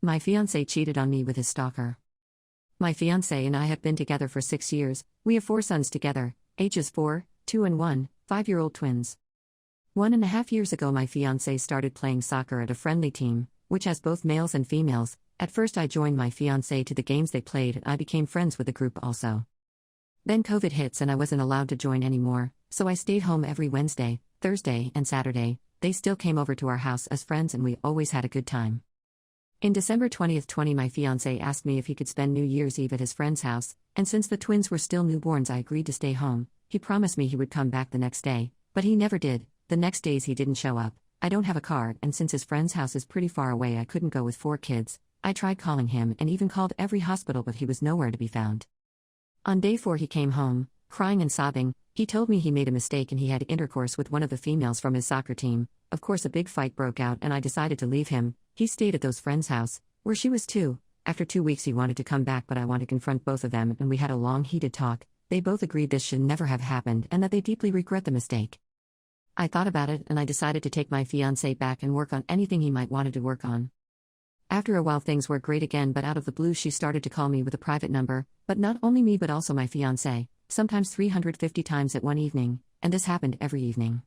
My fiancé cheated on me with his stalker. My fiancé and I have been together for 6 years. We have 4 sons together, ages 4, 2 and 1, 5-year-old twins. 1.5 years ago my fiancé started playing soccer at a friendly team, which has both males and females. At first I joined my fiancé to the games they played and I became friends with the group also. Then COVID hits and I wasn't allowed to join anymore, so I stayed home every Wednesday, Thursday and Saturday. They still came over to our house as friends and we always had a good time. In December 2020 my fiancé asked me if he could spend New Year's Eve at his friend's house, and since the twins were still newborns I agreed to stay home. He promised me he would come back the next day, but he never did. The next days he didn't show up. I don't have a car, and since his friend's house is pretty far away I couldn't go with 4 kids. I tried calling him and even called every hospital but he was nowhere to be found. On day 4 he came home, crying and sobbing. He told me he made a mistake and he had intercourse with one of the females from his soccer team. Of course a big fight broke out and I decided to leave him. He stayed at those friends' house, where she was too. After 2 weeks he wanted to come back but I wanted to confront both of them and we had a long heated talk. They both agreed this should never have happened and that they deeply regret the mistake. I thought about it and I decided to take my fiancé back and work on anything he might wanted to work on. After a while things were great again but out of the blue she started to call me with a private number, but not only me but also my fiancé, sometimes 350 times at one evening, and this happened every evening.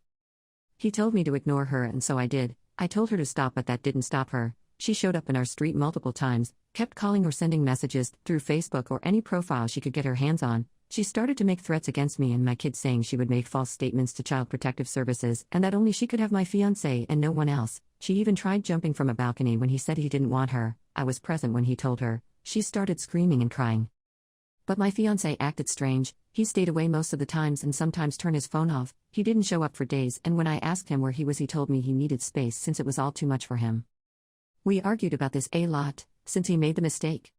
He told me to ignore her and so I did. I told her to stop but that didn't stop her. She showed up in our street multiple times, kept calling or sending messages through Facebook or any profile she could get her hands on. She started to make threats against me and my kids saying she would make false statements to Child Protective Services and that only she could have my fiancé and no one else. She even tried jumping from a balcony when he said he didn't want her. I was present when he told her. She started screaming and crying. But my fiancé acted strange. He stayed away most of the times and sometimes turned his phone off. He didn't show up for days and when I asked him where he was he told me he needed space since it was all too much for him. We argued about this a lot, since he made the mistake.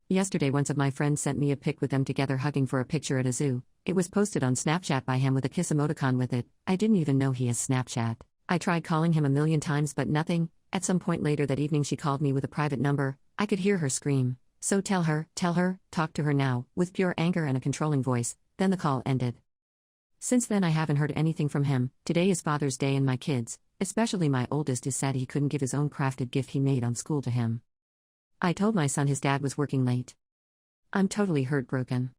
Yesterday one of my friends sent me a pic with them together hugging for a picture at a zoo. It was posted on Snapchat by him with a kiss emoticon with it. I didn't even know he has Snapchat. I tried calling him a million times but nothing. At some point later that evening she called me with a private number. I could hear her scream. So tell her, talk to her now, with pure anger and a controlling voice. Then the call ended. Since then I haven't heard anything from him. Today is Father's Day and my kids, especially my oldest, is sad he couldn't give his own crafted gift he made on school to him. I told my son his dad was working late. I'm totally heartbroken.